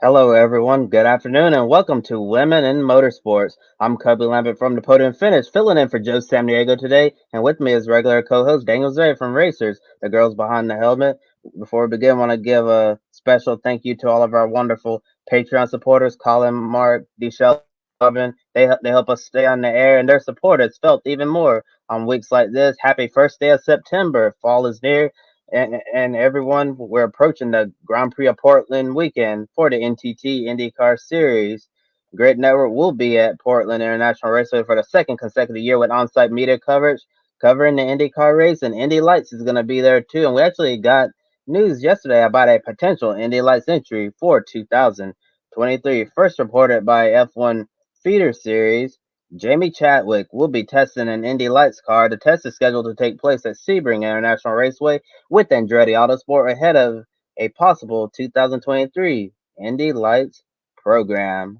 Hello, everyone. Good afternoon, and welcome to Women in Motorsports. I'm Cubby Lambert from the Podium Finish, filling in for Joe Samniego today, and with me is regular co-host Daniel Zay from Racers, the girls behind the helmet. Before we begin, I want to give a special thank you to all of our wonderful Patreon supporters, Colin, Mark, DeShelvin. They help us stay on the air, and their support is felt even more on weeks like this. Happy first day of September. Fall is near, and everyone, we're approaching the Grand Prix of Portland weekend for the NTT IndyCar Series. Grid Network will be at Portland International Raceway for the second consecutive year with on-site media coverage covering the IndyCar race, and Indy Lights is going to be there too. And we actually got news yesterday about a potential Indy Lights entry for 2023, first reported by F1 Feeder Series. Jamie Chadwick will be testing an Indy Lights car. The test is scheduled to take place at Sebring International Raceway with Andretti Autosport ahead of a possible 2023 Indy Lights program.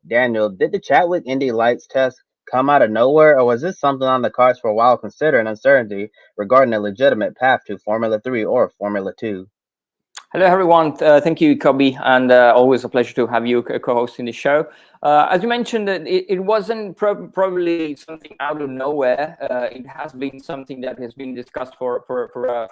Daniel, did the Chadwick Indy Lights test come out of nowhere, or was this something on the cards for a while considering uncertainty regarding a legitimate path to Formula 3 or Formula 2? Hello, everyone. Thank you, Kobe, and always a pleasure to have you co-hosting the show. As you mentioned, it wasn't probably something out of nowhere. It has been something that has been discussed for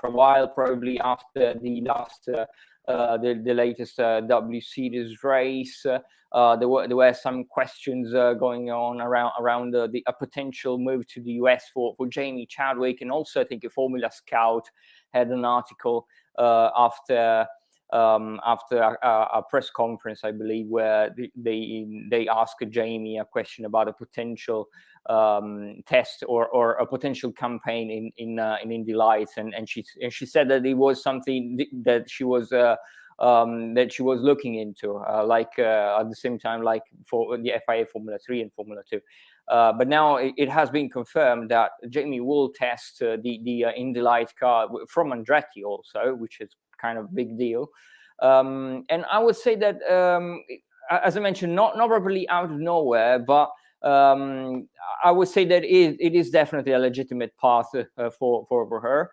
a while, probably after the last the latest WSeries race. There were some questions going on around a potential move to the US for Jamie Chadwick, and also I think a Formula Scout had an article after a press conference, I believe, where they asked Jamie a question about a potential test or a potential campaign in Indy Lights, and she said that it was something that she was looking into, at the same time, like for the FIA Formula 3 and Formula 2. But now it has been confirmed that Jamie will test the Indy Lights car from Andretti also, which is kind of a big deal. And I would say that, as I mentioned, not probably out of nowhere, but I would say that it is definitely a legitimate path for her.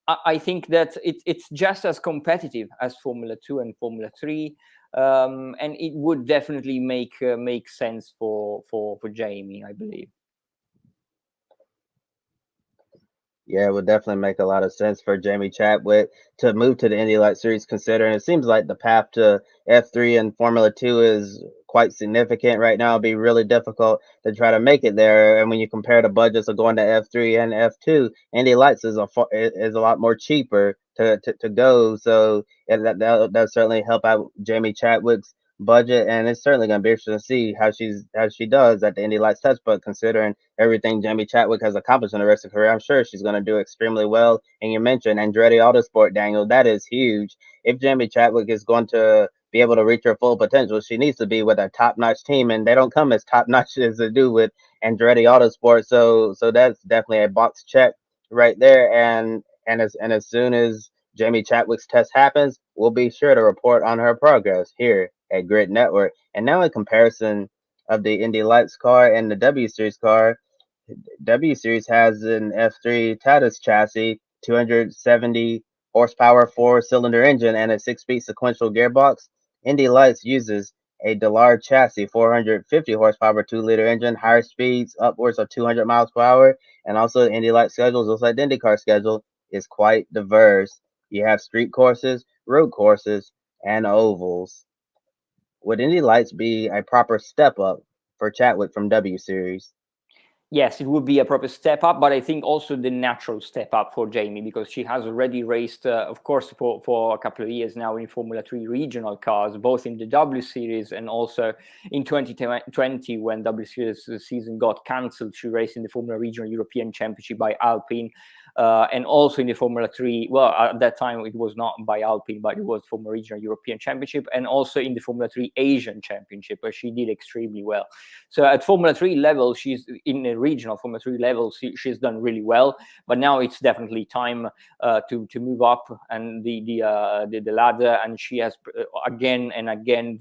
I think that it's just as competitive as Formula 2 and Formula 3. And it would definitely make sense for Jamie, I believe. Yeah, it would definitely make a lot of sense for Jamie Chadwick to move to the Indy Light Series, considering it seems like the path to F3 and Formula 2 is quite significant right now. It'd be really difficult to try to make it there. And when you compare the budgets of going to F3 and F2, Indy Lights is a lot more cheaper to go. So that certainly help out Jamie Chadwick's budget, and it's certainly going to be interesting to see how she does at the Indy Lights test. But considering everything Jamie Chadwick has accomplished in the rest of her career, I'm sure she's going to do extremely well. And you mentioned Andretti Autosport, Daniel. That is huge. If Jamie Chadwick is going to be able to reach her full potential, she needs to be with a top-notch team, and they don't come as top-notch as they do with Andretti Autosport. So that's definitely a box check right there. And as soon as Jamie Chadwick's test happens, we'll be sure to report on her progress here at Grid Network. And now, in comparison of the Indy Lights car and the W Series car, W Series has an F3 Tatus chassis, 270 horsepower four-cylinder engine, and a six-speed sequential gearbox. Indy Lights uses a Dillard chassis, 450 horsepower 2-liter engine, higher speeds upwards of 200 miles per hour, and also the Indy Lights schedule, just like the IndyCar schedule, is quite diverse. You have street courses, road courses, and ovals. Would Indy Lights be a proper step up for Chadwick from W Series? Yes, it would be a proper step up, but I think also the natural step up for Jamie, because she has already raced, of course, for a couple of years now in Formula 3 regional cars, both in the W Series and also in 2020 when W Series season got cancelled. She raced in the Formula Regional European Championship by Alpine. And also in the Formula 3, well, at that time it was not by Alpine, but it was Formula Regional European Championship, and also in the Formula 3 Asian Championship, where she did extremely well. So at Formula 3 level, she's in the regional Formula 3 level, she's done really well. But now it's definitely time to move up and the ladder, and she has again and again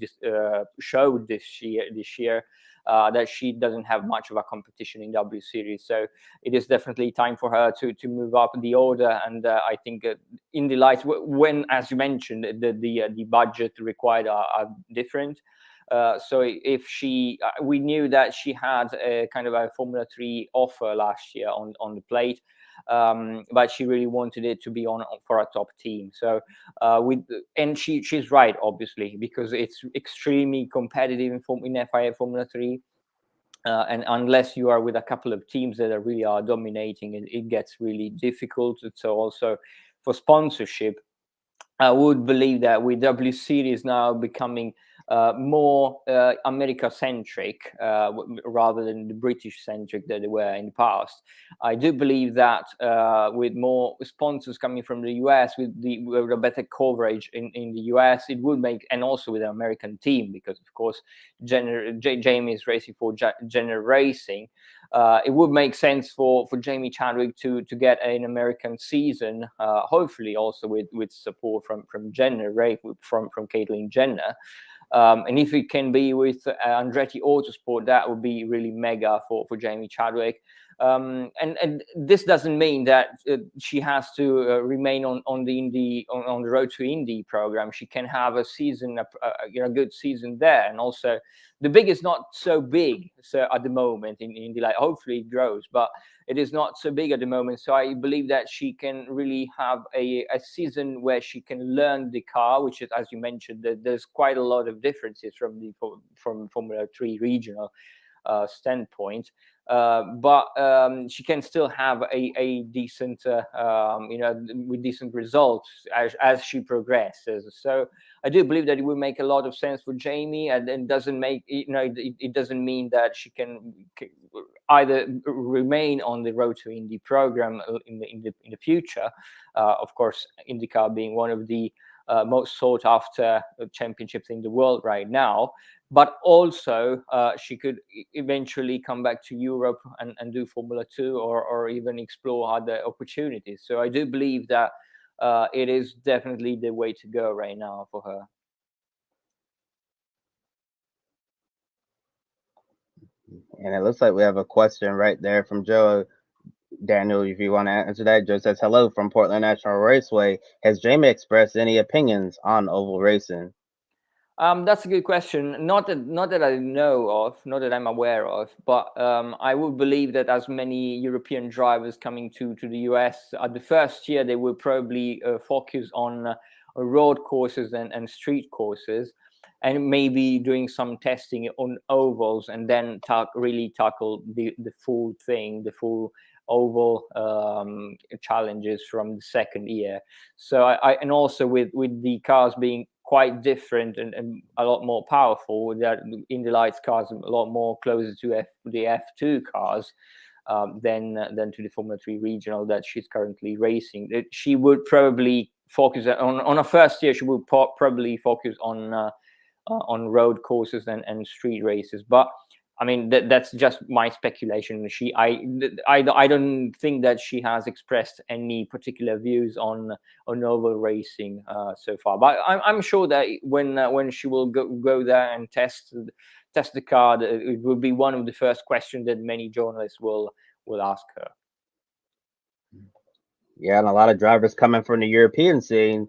showed this year that she doesn't have much of a competition in W Series. So it is definitely time for her to move up the order. And I think Indy Lights, when, as you mentioned, the budget required are different. So if she, we knew that she had a kind of a Formula 3 offer last year on the plate, but she really wanted it to be on for a top team. So and she's right, obviously, because it's extremely competitive in FIA Formula 3. And unless you are with a couple of teams that really are dominating, it gets really difficult. So also for sponsorship, I would believe that with W Series now becoming more America-centric rather than the British-centric that they were in the past, I do believe that with more sponsors coming from the US, with a better coverage in the US, it would make, and also with an American team, because of course Jamie is racing for Jenner Racing. It would make sense for Jamie Chadwick to get an American season, hopefully also with support from Jenner, right? From Caitlin Jenner. And if it can be with Andretti Autosport, that would be really mega for Jamie Chadwick. And this doesn't mean that she has to remain on the Road to Indy program. She can have a season, a good season there. And also, the big is not so big at the moment in Indy. Like, hopefully it grows, but it is not so big at the moment. So I believe that she can really have a season where she can learn the car, which is, as you mentioned, there's quite a lot of differences from Formula 3 regional standpoint. But she can still have a decent, with decent results as she progresses. So I do believe that it would make a lot of sense for Jamie, and it doesn't make, it doesn't mean that she can either remain on the Road to Indy program in the future. Of course, INDYCAR being one of the most sought after championships in the world right now. But also she could eventually come back to Europe and do Formula 2 or even explore other opportunities. So I do believe that it is definitely the way to go right now for her. And it looks like we have a question right there from Joe. Daniel, if you want to answer that, Joe says, hello from Portland National Raceway. Has Jamie expressed any opinions on oval racing? That's a good question. Not that I know of, not that I'm aware of, but I would believe that as many European drivers coming to the US at the first year, they will probably focus on road courses and street courses, and maybe doing some testing on ovals, and then really tackle the full thing, the full oval challenges from the second year. So and also with the cars being quite different and a lot more powerful, that Indy Lights cars are a lot more closer to the F2 cars than to the Formula 3 regional that she's currently racing. She would probably focus on a first year. She would probably focus on road courses and street races. But I mean, that's just my speculation. I don't think that she has expressed any particular views on oval racing so far. But I'm sure that when she will go there and test the car, it will be one of the first questions that many journalists will ask her. Yeah, and a lot of drivers coming from the European scene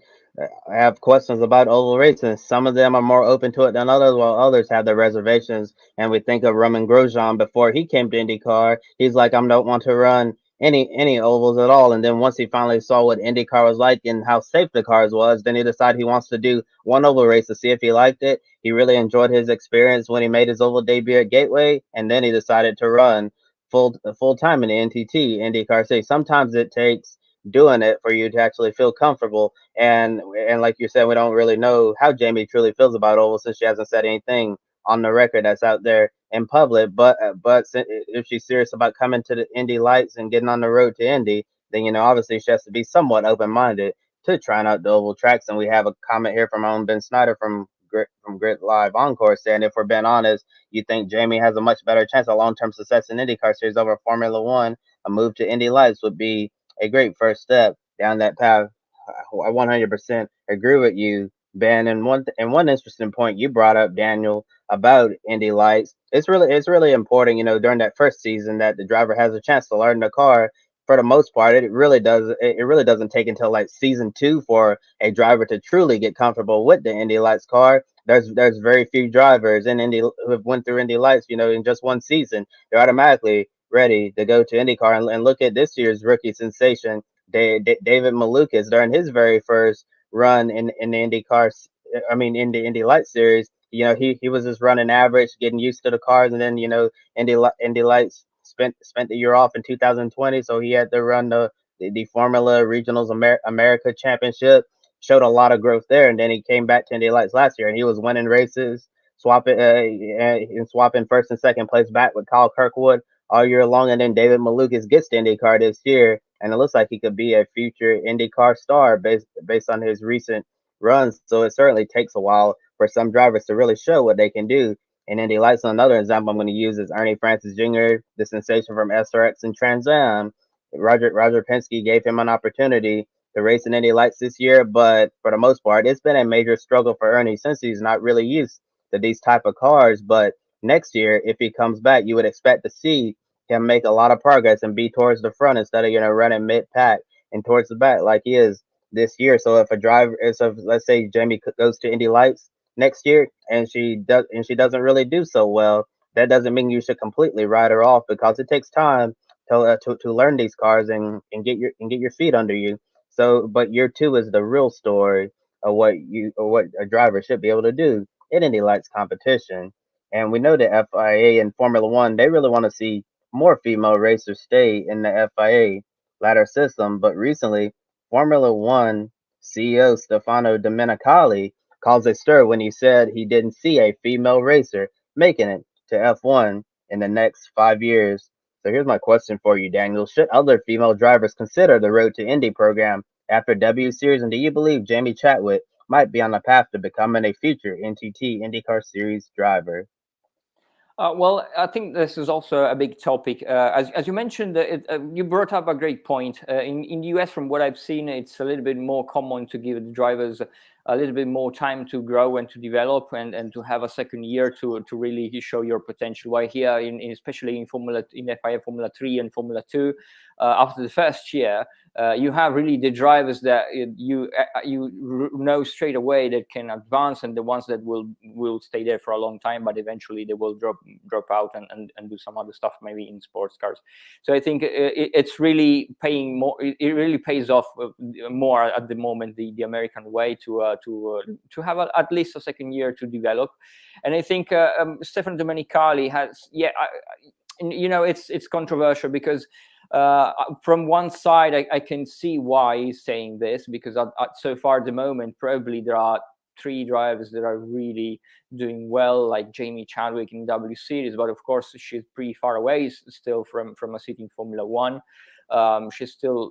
have questions about oval racing. Some of them are more open to it than others, while others have their reservations. And we think of Roman Grosjean before he came to IndyCar. He's like, I don't want to run any ovals at all. And then once he finally saw what IndyCar was like and how safe the cars was, then he decided he wants to do one oval race to see if he liked it. He really enjoyed his experience when he made his oval debut at Gateway, and then he decided to run full time in the NTT IndyCar City. Sometimes it takes doing it for you to actually feel comfortable. And like you said, we don't really know how Jamie truly feels about oval since she hasn't said anything on the record that's out there in public. But if she's serious about coming to the Indy Lights and getting on the road to Indy, then obviously she has to be somewhat open minded to trying out the oval tracks. And we have a comment here from our own Ben Snyder from Grit Live Encore saying, if we're being honest, you think Jamie has a much better chance of long term success in IndyCar series over Formula One. A move to Indy Lights would be a great first step down that path. I 100% agree with you, Ben. And one interesting point you brought up, Daniel, about Indy Lights. It's really important, during that first season that the driver has a chance to learn the car. For the most part, it really doesn't take until like season two for a driver to truly get comfortable with the Indy Lights car. There's very few drivers in Indy who have went through Indy Lights, in just one season. They're automatically ready to go to IndyCar, and look at this year's rookie sensation, David Malukas, during his very first run in the IndyCar. I mean, in the Indy Lights series. He was just running average, getting used to the cars, and then Indy Lights spent the year off in 2020, so he had to run the Formula Regionals America Championship. Showed a lot of growth there, and then he came back to Indy Lights last year, and he was winning races, swapping first and second place back with Kyle Kirkwood all year long. And then David Malukas gets to IndyCar this year, and it looks like he could be a future IndyCar star based on his recent runs. So it certainly takes a while for some drivers to really show what they can do. And Indy Lights, another example I'm going to use is Ernie Francis Jr., the sensation from SRX and Trans Am. Roger Penske gave him an opportunity to race in Indy Lights this year, but for the most part, it's been a major struggle for Ernie since he's not really used to these type of cars. But next year, if he comes back, you would expect to see him make a lot of progress and be towards the front instead of running mid pack and towards the back like he is this year. So if a driver, so if, let's say Jamie goes to Indy Lights next year and she doesn't really do so well, that doesn't mean you should completely write her off, because it takes time to learn these cars and get your feet under you. So, but year two is the real story of what a driver should be able to do in Indy Lights competition. And we know the FIA and Formula One, they really want to see more female racers stay in the FIA ladder system. But recently, Formula One CEO Stefano Domenicali caused a stir when he said he didn't see a female racer making it to F1 in the next 5 years. So here's my question for you, Daniel. Should other female drivers consider the Road to Indy program after W Series? And do you believe Jamie Chadwick might be on the path to becoming a future NTT IndyCar Series driver? Well, I think this is also a big topic. As you mentioned, you brought up a great point. In the US, from what I've seen, it's a little bit more common to give the drivers a little bit more time to grow and to develop, and to have a second year to really show your potential. While here, especially in FIA Formula 3 and Formula 2, after the first year, you have really the drivers that you know straight away that can advance, and the ones that will stay there for a long time, but eventually they will drop out and do some other stuff, maybe in sports cars. So I think it's really paying more. It really pays off more at the moment, the American way, to have at least a second year to develop. And I think Stefano Domenicali has, it's controversial because from one side, I can see why he's saying this, because so far at the moment, probably there are three drivers that are really doing well, like Jamie Chadwick in W Series, but of course she's pretty far away still from a seat in Formula One. She's still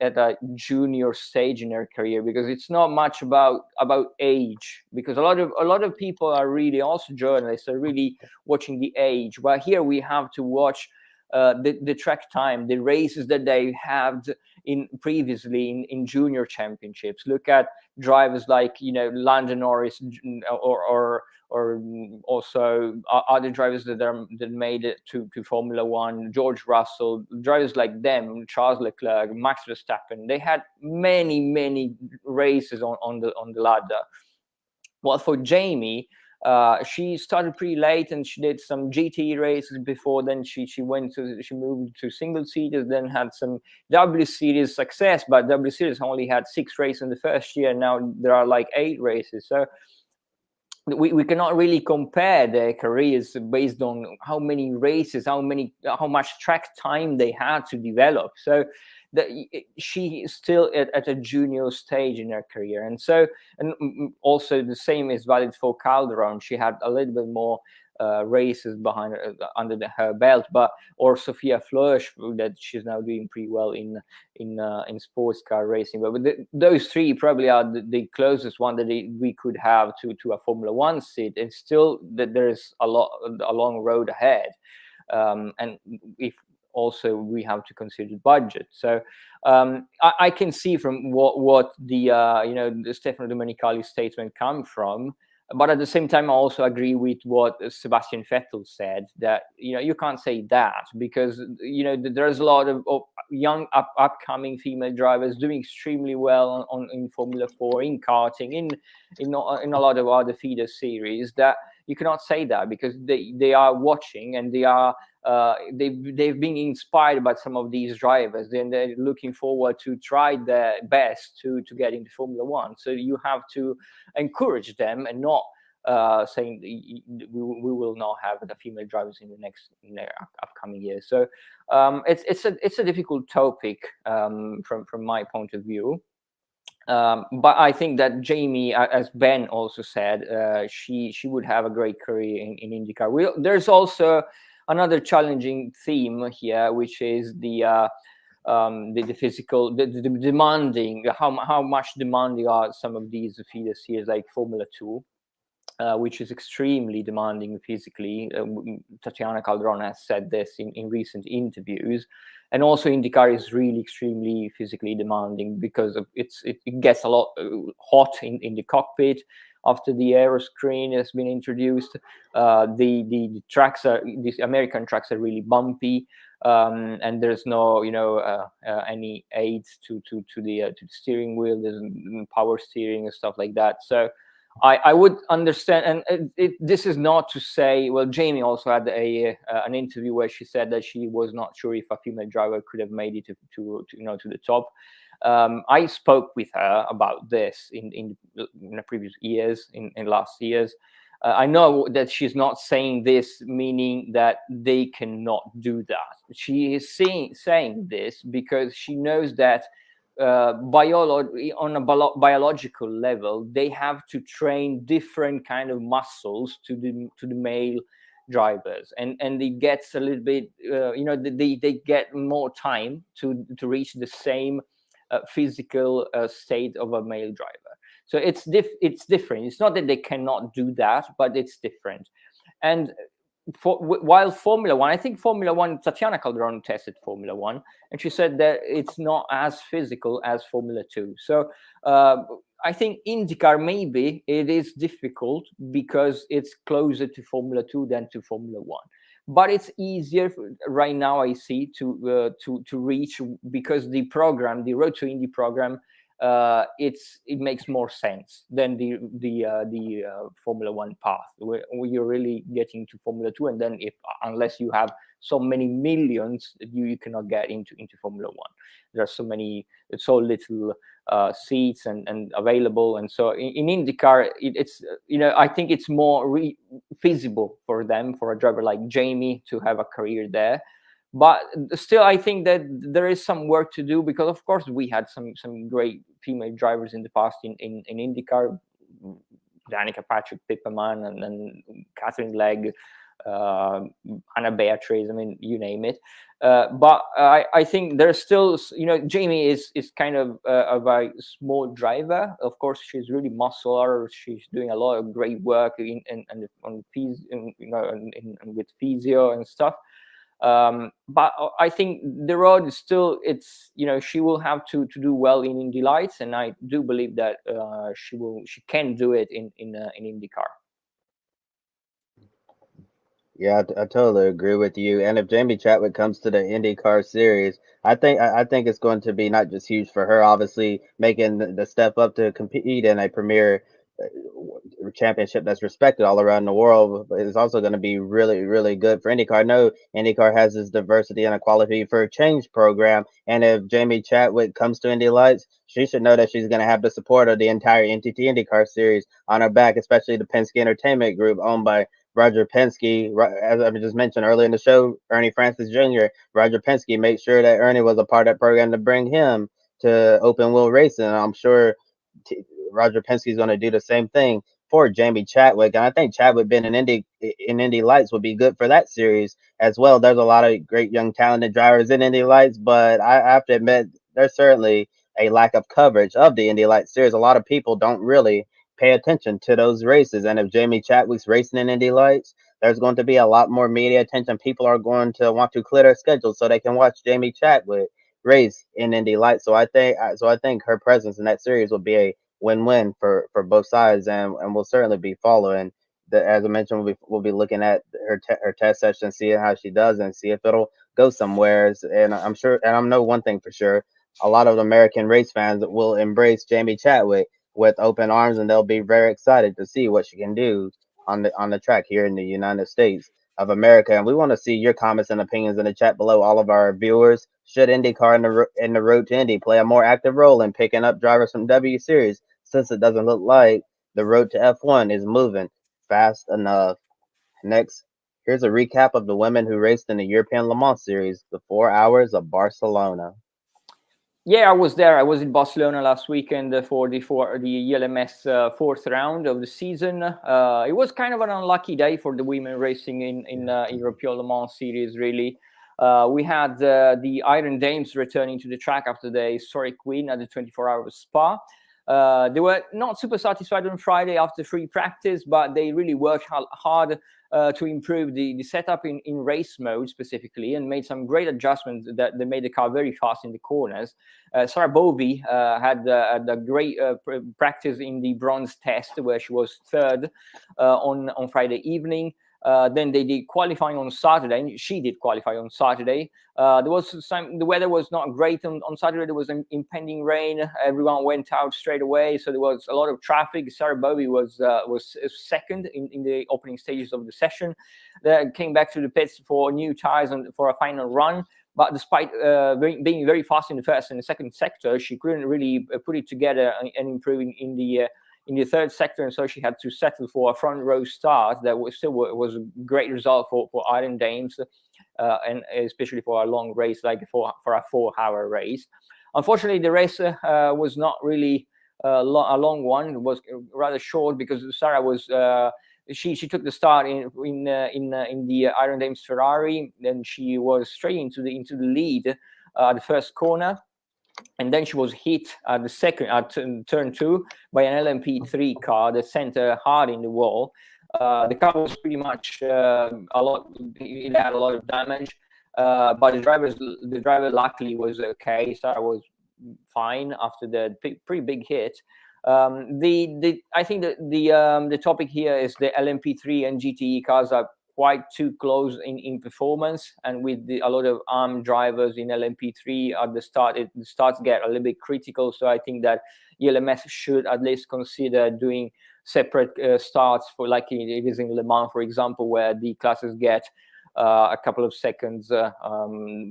at a junior stage in her career, because it's not much about age, because a lot of people are really, also journalists, are really watching the age, but here we have to watch the track time, the races that they had previously in junior championships. Look at drivers like Lando Norris, or also other drivers that made it to Formula One, George Russell, drivers like them, Charles Leclerc, Max Verstappen. They had many races on the ladder. Well, for Jamie, she started pretty late, and she did some GT races before. Then she moved to single seaters, then had some W Series success, but W Series only had 6 races in the first year. Now there are like 8 races. So we cannot really compare their careers based on how many races, how much track time they had to develop. So she is still at a junior stage in her career. And so, and also the same is valid for Calderon. She had a little bit more races behind her, under her belt, or Sophia Flörsch, that she's now doing pretty well in sports car racing. But those 3 probably are the closest one that we could have to a Formula One seat, and still that there is a long road ahead. And if also we have to consider budget. So I can see from what the Stefano Domenicali statement come from. But at the same time, I also agree with what Sebastian Vettel said, that you can't say that, because there's a lot of young upcoming female drivers doing extremely well in Formula 4, in karting, in a lot of other feeder series, that you cannot say that, because they are watching, and they've been inspired by some of these drivers, and they're looking forward to try their best to get into Formula One. So you have to encourage them, and not saying we will not have the female drivers in the upcoming years. So it's a difficult topic from my point of view. But I think that Jamie, as Ben also said, she would have a great career in IndyCar. There's also another challenging theme here, which is the physical, the demanding, how much demanding are some of these feeder series like Formula 2, which is extremely demanding physically. Tatiana Calderon has said this in recent interviews. And also IndyCar is really extremely physically demanding, because it gets a lot hot in the cockpit after the aero screen has been introduced. The tracks these American tracks are really bumpy, and there's no any aids to the steering wheel. There's power steering and stuff like that. So I would understand, and this is not to say. Well, Jamie also had an interview where she said that she was not sure if a female driver could have made it to the top. I spoke with her about this in the previous years, in last years. I know that she's not saying this meaning that they cannot do that. She is saying this because she knows that on a biological level, they have to train different kind of muscles to the male drivers, and it gets a little bit they get more time to reach the same physical state of a male driver. So it's different. It's not that they cannot do that, but it's different. And while Formula One, I think Formula One, Tatiana Calderon tested Formula One, and she said that it's not as physical as Formula 2. So I think IndyCar, maybe it is difficult because it's closer to Formula 2 than to Formula 1. But it's easier right now, I see, to reach, because the program, the Road to Indy program, it makes more sense than the Formula One path, where you're really getting to Formula 2, and then unless you have so many millions, you cannot get into Formula One. There are so little seats and available, and so in IndyCar, it's I think it's more feasible for them, for a driver like Jamie, to have a career there. But still, I think that there is some work to do, because of course we had some great female drivers in the past in IndyCar, Danica Patrick, Pippaman, and then Catherine Legg, Anna Beatrice. I mean, you name it. But I think there's still, Jamie is kind of a very small driver. Of course, she's really muscular. She's doing a lot of great work with physio and stuff. But I think the road is still, she will have to do well in Indy Lights, and I do believe that she can do it in IndyCar. Yeah, I totally agree with you. And if Jamie Chadwick comes to the IndyCar series, I think it's going to be not just huge for her, obviously making the step up to compete in a premier championship that's respected all around the world, but it's also going to be really, really good for IndyCar. I know IndyCar has this diversity and equality for change program, and if Jamie Chadwick comes to Indy Lights, she should know that she's going to have the support of the entire NTT IndyCar series on her back, especially the Penske Entertainment Group owned by Roger Penske. As I just mentioned earlier in the show, Ernie Francis Jr., Roger Penske made sure that Ernie was a part of that program to bring him to open wheel racing. And I'm sure Roger Penske is going to do the same thing for Jamie Chadwick. And I think Chadwick being in Indy Lights would be good for that series as well. There's a lot of great young talented drivers in Indy Lights, but I have to admit there's certainly a lack of coverage of the Indy Lights series. A lot of people don't really pay attention to those races. And if Jamie Chadwick's racing in Indy Lights, there's going to be a lot more media attention. People are going to want to clear their schedule so they can watch Jamie Chadwick race in Indy Lights. So I think her presence in that series will be a win-win for both sides, and we'll certainly be following. As I mentioned, we'll be looking at her test session, seeing how she does, and see if it'll go somewhere. And I'm sure, and I know one thing for sure: a lot of American race fans will embrace Jamie Chadwick with open arms, and they'll be very excited to see what she can do on the track here in the United States of America. And we want to see your comments and opinions in the chat below, all of our viewers. Should IndyCar in the Road to Indy play a more active role in picking up drivers from W Series, since it doesn't look like the road to F1 is moving fast enough? Next, here's a recap of the women who raced in the European Le Mans Series, the 4 hours of Barcelona. Yeah, I was there. I was in Barcelona last weekend for the ELMS fourth round of the season. It was kind of an unlucky day for the women racing in European Le Mans Series. Really, we had the Iron Dames returning to the track after the historic win at the 24-hour Spa. They were not super satisfied on Friday after free practice, but they really worked hard to improve the setup in race mode specifically, and made some great adjustments that they made the car very fast in the corners. Sarah Bovey had a great practice in the bronze test, where she was third on Friday evening. Then they did qualifying on Saturday, and she did qualify on Saturday. The weather was not great on Saturday. There was an impending rain. Everyone went out straight away, so there was a lot of traffic. Sarah Bovey was second in the opening stages of the session. Then came back to the pits for new tires and for a final run. But despite being very fast in the first and the second sector, she couldn't really put it together and improving in the third sector, and so she had to settle for a front row start. That was a great result for Iron Dames, and especially for a long race, like for a 4-hour race. Unfortunately, the race was not really a long one. It was rather short because Sarah was she took the start in the Iron Dames Ferrari, then she was straight into the lead at the first corner. And then she was hit at the second turn 2 by an LMP3 car that sent her hard in the wall. The car was pretty much it had a lot of damage, but the driver luckily was okay. Sarah was fine after the pretty big hit. I think that the topic here is the LMP3 and GTE cars are quite too close in performance, and with a lot of armed drivers in LMP3 at the start, the starts get a little bit critical. So I think that ELMS should at least consider doing separate starts for, like it is in Le Mans, for example, where the classes get a couple of seconds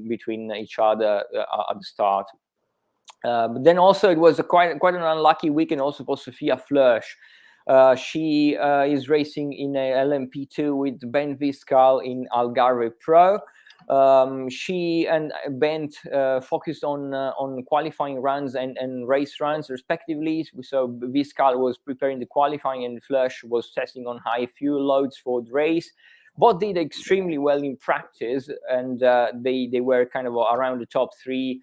between each other at the start. But then also it was quite an unlucky weekend also for Sophia Flörsch. She is racing in a LMP2 with Ben Viscal in Algarve Pro. She and Ben focused on qualifying runs and race runs respectively. So Viscal was preparing the qualifying and Flörsch was testing on high fuel loads for the race. Both did extremely well in practice, and they were kind of around the top 3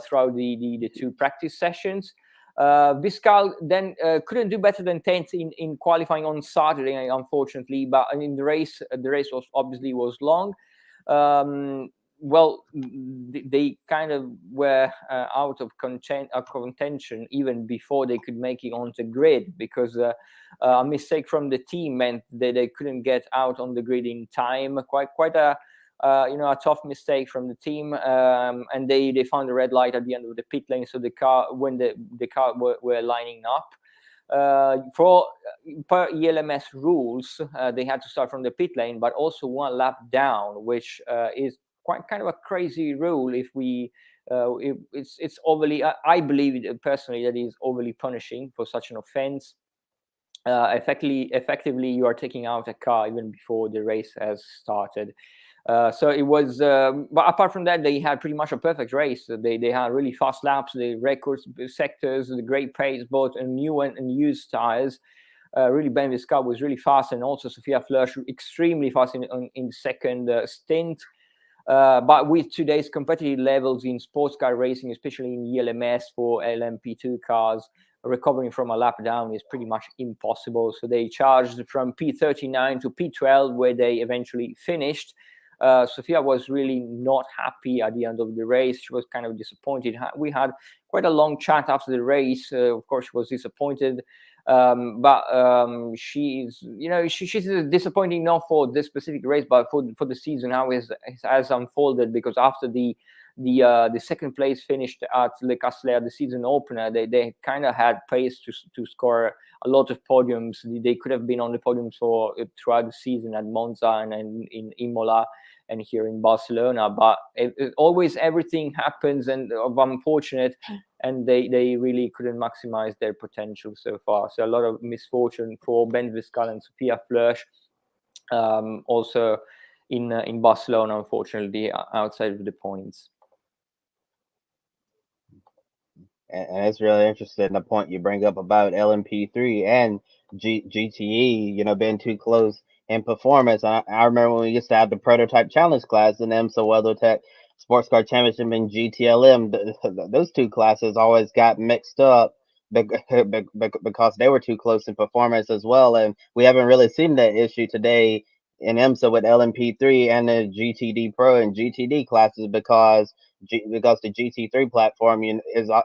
throughout the 2 practice sessions. Viscal then couldn't do better than 10th in qualifying on Saturday, unfortunately. But in the race was obviously long. Well, they kind of were out of contention even before they could make it onto grid, because a mistake from the team meant that they couldn't get out on the grid in time. Quite a tough mistake from the team, and they found a red light at the end of the pit lane. So the car, when the car were lining up, per ELMS rules, they had to start from the pit lane, but also 1 lap down, which is quite kind of a crazy rule. If it's overly, I believe personally that is overly punishing for such an offense. Effectively, you are taking out a car even before the race has started. So it was, but apart from that, they had pretty much a perfect race. They had really fast laps, the record sectors, the great pace, both in new and used tires. Really, Ben Viscal was really fast, and also Sophia Flörsch extremely fast in the second stint. But with today's competitive levels in sports car racing, especially in ELMS for LMP2 cars, recovering from a lap down is pretty much impossible. So they charged from P39 to P12, where they eventually finished. Sofia was really not happy at the end of the race. She was kind of disappointed. We had quite a long chat after the race. Of course, she was disappointed. But she's disappointing not for this specific race, but for the season, how it has unfolded. Because after the second place finished at Le Castellet, the season opener, they kind of had pace to score a lot of podiums. They could have been on the podiums throughout the season at Monza and in Imola and here in Barcelona, but always everything happens and of unfortunate, and they really couldn't maximize their potential so far. So a lot of misfortune for Ben Viscal and Sophia Flörsch, also in Barcelona, unfortunately, outside of the points. And it's really interesting the point you bring up about LMP3 and GTE, being too close in performance. I remember when we used to have the prototype challenge class in the IMSA WeatherTech Sports Car Championship and GTLM. Those two classes always got mixed up because they were too close in performance as well. And we haven't really seen that issue today in IMSA with LMP3 and the GTD Pro and GTD classes because the GT3 platform is a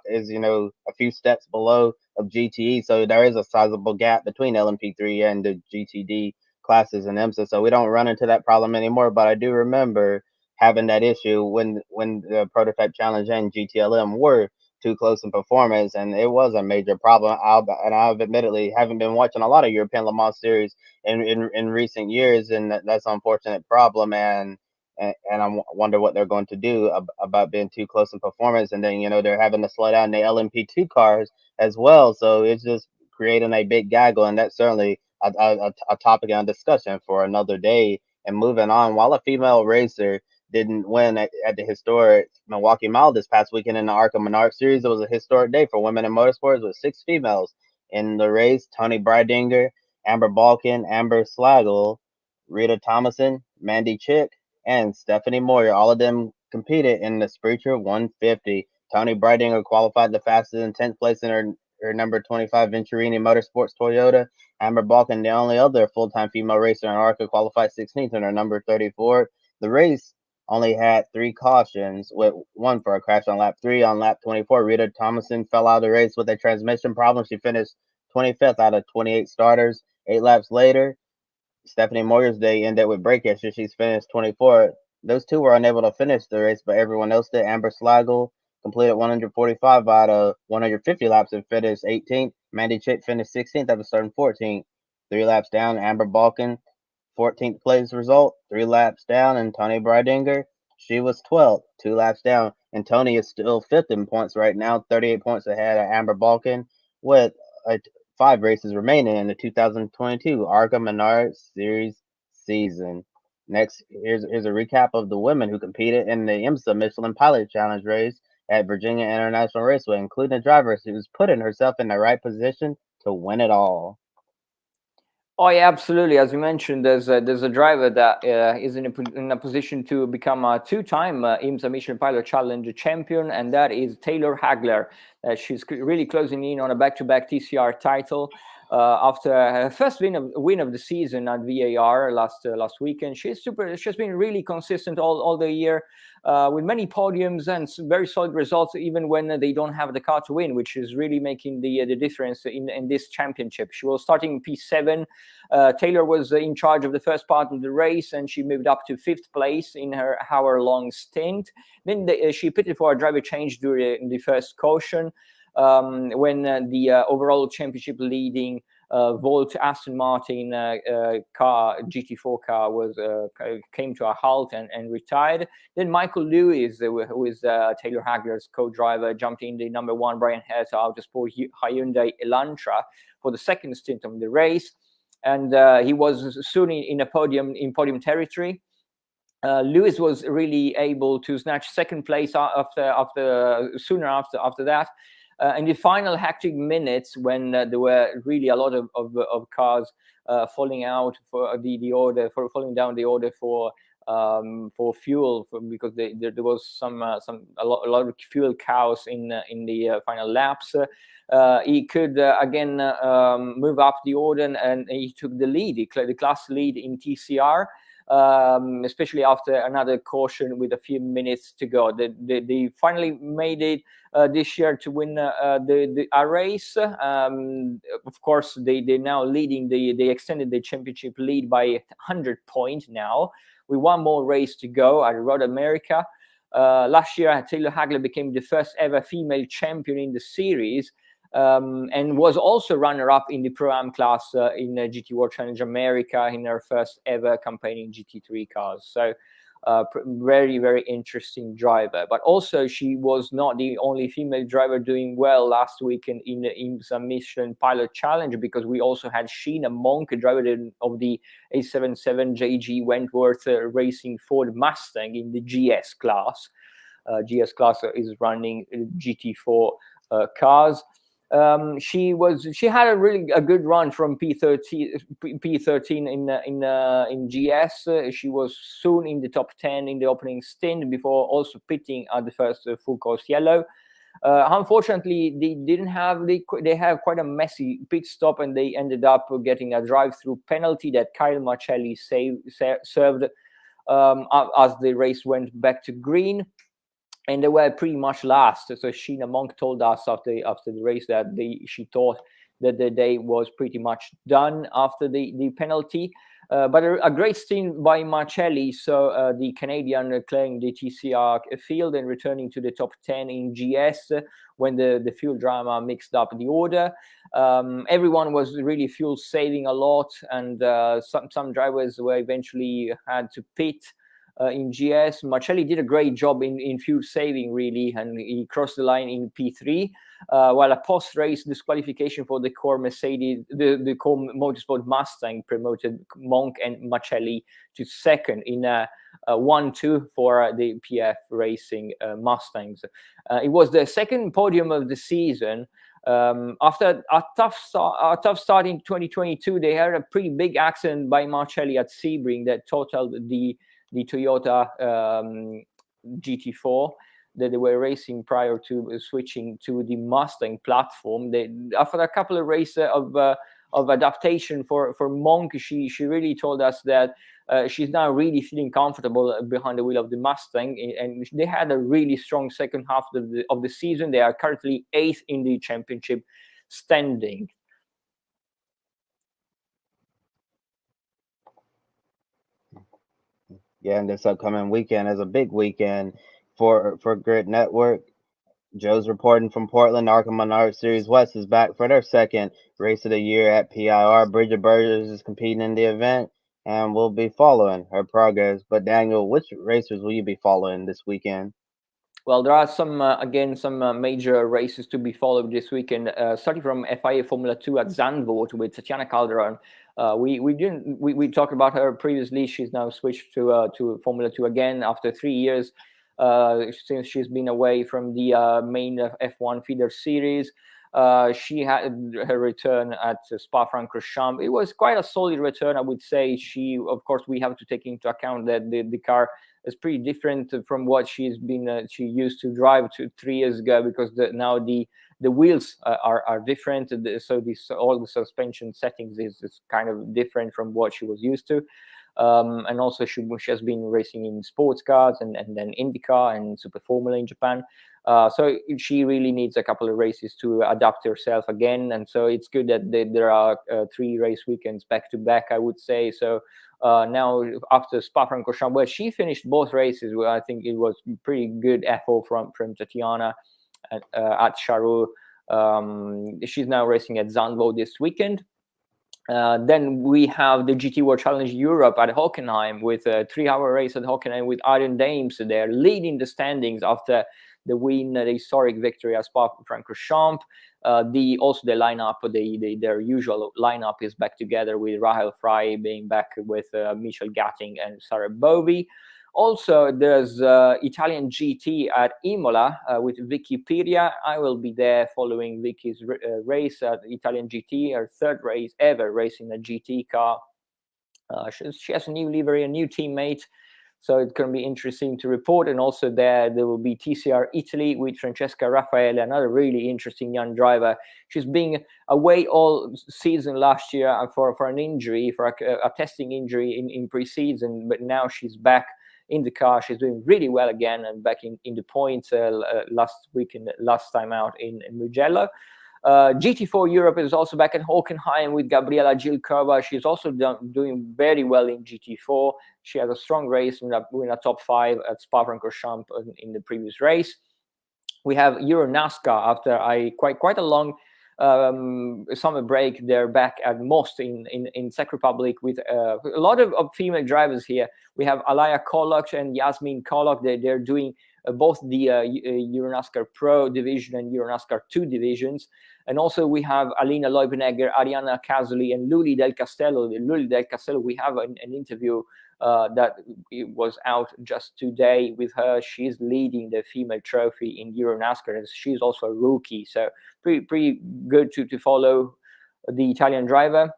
few steps below of GTE, so there is a sizable gap between LMP3 and the GTD classes in IMSA. So we don't run into that problem anymore. But I do remember having that issue when the Prototype Challenge and GTLM were too close in performance, and it was a major problem. I've admittedly haven't been watching a lot of European Le Mans series in recent years, and that's an unfortunate problem. And I wonder what they're going to do about being too close in performance. And then, they're having to slow down the LMP2 cars as well. So it's just creating a big gaggle. And that's certainly a topic on discussion for another day. And moving on, while a female racer didn't win at the historic Milwaukee Mile this past weekend in the ARCA Menard Series, it was a historic day for women in motorsports with 6 females in the race. Tony Breidinger, Amber Balkin, Amber Slagle, Rita Thomason, Mandy Chick, and Stephanie Moyer. All of them competed in the Spreacher 150. Tony Breidinger qualified the fastest in 10th place in her number 25 Venturini Motorsports Toyota. Amber Balkan, the only other full-time female racer in ARCA, qualified 16th in her number 34. The race only had 3 cautions, with one for a crash on lap 3. On lap 24, Rita Thomason fell out of the race with a transmission problem. She finished 25th out of 28 starters. 8 laps later, Stephanie Moyer's day ended with brake issues. She's finished 24th. Those two were unable to finish the race, but everyone else did. Amber Slagle completed 145 out of 150 laps and finished 18th. Mandy Chick finished 16th after starting 14th. 3 laps down, Amber Balkan, 14th place result. 3 laps down, and Tony Breidinger, she was 12th, 2 laps down. And Tony is still 5th in points right now, 38 points ahead of Amber Balkan, with a 5 races remaining in the 2022 ARCA Menard Series season. Next, here's a recap of the women who competed in the IMSA Michelin Pilot Challenge race at Virginia International Raceway, including a driver who's putting herself in the right position to win it all. Oh yeah, absolutely. As you mentioned, there's a driver that is in a position to become a 2-time IMSA Michelin Pilot Challenge champion, and that is Taylor Hagler. She's really closing in on a back-to-back TCR title after her first win of the season at VAR last weekend. She's been really consistent all the year, with many podiums and very solid results, even when they don't have the car to win, which is really making the difference in this championship. She was starting P7. Taylor was in charge of the first part of the race, and she moved up to 5th place in her hour-long stint. Then she pitted for a driver change during the first caution, when the overall championship leading Volt Aston Martin car, GT4 car, came to a halt and retired. Then Michael Lewis, who is Taylor Hagler's co-driver, jumped in the number 1 Brian Herta Autosport Hyundai Elantra for the second stint of the race, and he was soon in podium territory. Lewis was really able to snatch second place sooner after that. In the final hectic minutes, when there were really a lot of cars falling down the order for fuel, because there was a lot of fuel chaos in the final laps. He could again move up the order, and he took the lead, the class lead in TCR. especially after another caution with a few minutes to go. They finally made it this year to win a race. Of course, they're now leading. They extended the championship lead by 100 points now, with one more race to go at Road America. Last year, Taylor Hagler became the first ever female champion in the series, and was also runner-up in the Pro-Am class in GT World Challenge America in her first ever campaign in GT3 cars. So very, very interesting driver. But also, she was not the only female driver doing well last weekend in some Michelin Pilot Challenge, because we also had Sheena Monk, a driver of the 877 JG Wentworth Racing Ford Mustang in the GS class. GS class is running GT4 cars. She had a good run from P13 in GS. She was soon in the top 10 in the opening stint before also pitting at the first full course yellow. Unfortunately, they have quite a messy pit stop, and they ended up getting a drive-through penalty that Kyle Marcelli served as the race went back to green. And they were pretty much last. So Sheena Monk told us after the race that she thought that the day was pretty much done after the penalty. But a great stint by Marcelli. So the Canadian clearing the TCR field and returning to the top 10 in GS when the fuel drama mixed up the order. Everyone was really fuel saving a lot, and some drivers were eventually had to pit. In GS, Marcelli did a great job in fuel saving, really, and he crossed the line in P3. While a post-race disqualification for the core Mercedes, the core Motorsport Mustang promoted Monk and Marcelli to second in a 1-2 for the PF Racing Mustangs. It was the second podium of the season. After a tough start in 2022, they had a pretty big accident by Marcelli at Sebring that totaled the Toyota GT4 that they were racing prior to switching to the Mustang platform. After a couple of races of adaptation for Monk, she really told us that she's now really feeling comfortable behind the wheel of the Mustang, and they had a really strong second half of the season. They are currently 8th in the championship standing. Yeah, and this upcoming weekend is a big weekend for Grid Network. Joe's reporting from Portland. ARCA Monarch Series West is back for their second race of the year at PIR. Bridget Burgess is competing in the event, and we'll be following her progress. But Daniel, which racers will you be following this weekend? Well, there are some major races to be followed this weekend. Starting from FIA Formula 2 at Zandvoort with Tatiana Calderon. We talked about her previously. She's now switched to Formula 2 again after 3 years since she's been away from the main F1 feeder series. She had her return at Spa-Francorchamps. It was quite a solid return, I would say. Of course, we have to take into account that the car is pretty different from what she used to drive 3 years ago, because now the wheels are different. So all the suspension settings is kind of different from what she was used to. And also she has been racing in sports cars and then INDYCAR and Super Formula in Japan. So she really needs a couple of races to adapt herself again. And so it's good that there are 3 race weekends back to back, I would say. So now after Spa-Francorchamps, where she finished both races, I think it was pretty good effort from Tatiana at Charroux. She's now racing at Zandvoort this weekend. Then we have the GT World Challenge Europe at Hockenheim with a 3-hour race at Hockenheim with Iron Dames. They're leading the standings after the historic victory at Spa-Francorchamps. Also the lineup, their usual lineup is back together with Rahel Frey being back with Michel Gatting and Sarah Bovey. Also, there's Italian GT at Imola with Vicky Piria. I will be there following Vicky's race at Italian GT, her 3rd race ever racing a GT car. She has a new livery, a new teammate. So it's going to be interesting to report. And also there will be TCR Italy with Francesca Raffaele, another really interesting young driver. She's been away all season last year for an injury, for a testing injury in pre-season, but now she's back in the car. She's doing really well again and back in the points last time out in Mugello. GT4 Europe is also back at Hockenheim with Gabriela Gilkova. She's also doing very well in GT4. She had a strong race, winning a top 5 at Spa-Francorchamps in the previous race. We have Euro NASCAR after quite a long summer break. They're back at Most in Czech Republic with a lot of female drivers here. We have Alaya Kolok and Yasmin Kolok. They're doing both the Euro NASCAR Pro division and Euro NASCAR 2 divisions. And also we have Alina Leubenegger, Arianna Casoli, and Luli Del Castello. Luli Del Castello, we have an interview that was out just today with her. She's leading the female trophy in Euro NASCAR, and she's also a rookie. So pretty good to follow the Italian driver.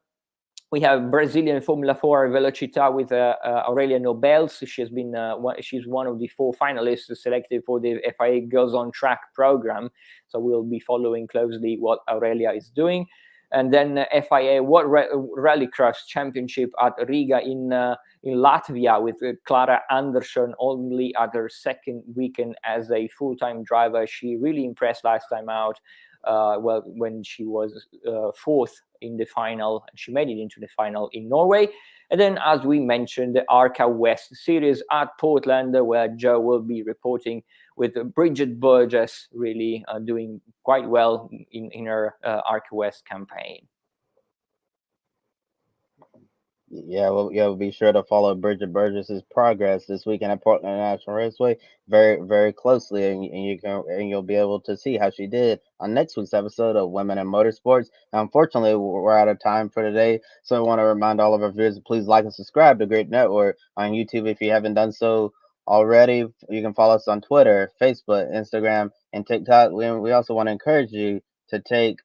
We have Brazilian Formula 4 Velocità with Aurelia Nobels. She's one of the 4 finalists selected for the FIA Girls on Track program. So we'll be following closely what Aurelia is doing. And then FIA World Rallycross Championship at Riga in Latvia with Clara Andersson only at her second weekend as a full-time driver. She really impressed last time out. When she was 4th in the final, and she made it into the final in Norway. And then, as we mentioned, the ARCA West Series at Portland, where Joe will be reporting with Bridget Burgess really doing quite well in her ARCA West campaign. Yeah, we'll be sure to follow Bridget Burgess's progress this weekend at Portland International Raceway very, very closely, and you'll be able to see how she did on next week's episode of Women in Motorsports. Unfortunately, we're out of time for today, so I want to remind all of our viewers to please like and subscribe to Grid Network on YouTube if you haven't done so already. You can follow us on Twitter, Facebook, Instagram, and TikTok. We also want to encourage you to take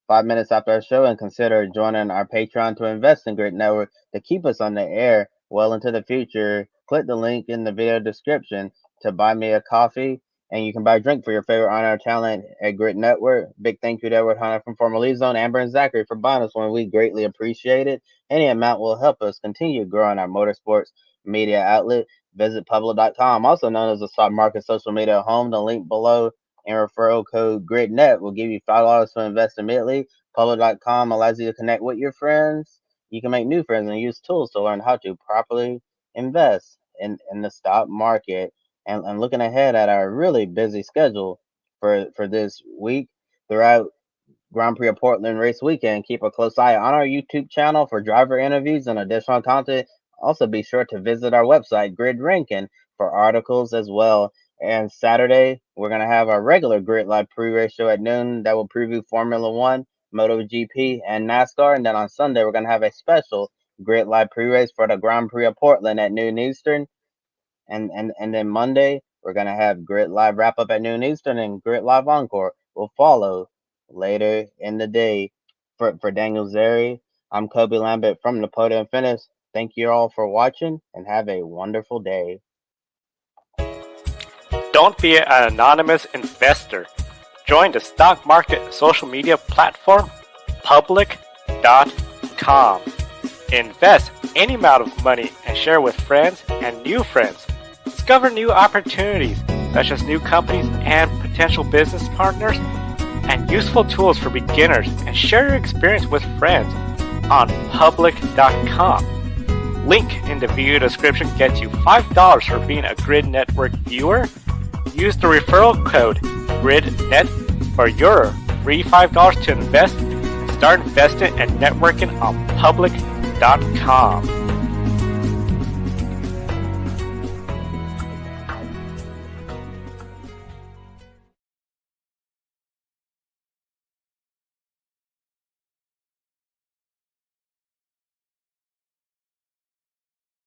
5 minutes after our show and consider joining our Patreon to invest in Grid Network to keep us on the air well into the future. Click the link in the video description to buy me a coffee, and you can buy a drink for your favorite on-air talent at Grid Network. Big thank you to Edward Hunter from Formula Zone, Amber and Zachary for buying us one. We greatly appreciate it. Any amount will help us continue growing our motorsports media outlet. Visit Public.com, also known as the stock market social media home. The link below and referral code GridNet will give you $5 to invest immediately. Public.com allows you to connect with your friends. You can make new friends and use tools to learn how to properly invest in the stock market. And looking ahead at our really busy schedule for this week throughout Grand Prix of Portland race weekend, keep a close eye on our YouTube channel for driver interviews and additional content. Also be sure to visit our website, Grid Ranking, for articles as well. And Saturday, we're going to have our regular Grid Live pre-race show at noon that will preview Formula 1, MotoGP, and NASCAR. And then on Sunday, we're going to have a special Grid Live pre-race for the Grand Prix of Portland at noon Eastern. And then Monday, we're going to have Grid Live wrap-up at noon Eastern, and Grid Live Encore will follow later in the day. For Daniel Zeri, I'm Kobe Lambert from the Podium Finish. Thank you all for watching, and have a wonderful day. Don't be an anonymous investor. Join the stock market social media platform, Public.com. Invest any amount of money and share with friends and new friends. Discover new opportunities, such as new companies and potential business partners, and useful tools for beginners, and share your experience with friends on Public.com. Link in the video description gets you $5 for being a Grid Network viewer. Use the referral code GridNet for your free $5 to invest and start investing and networking on Public.com.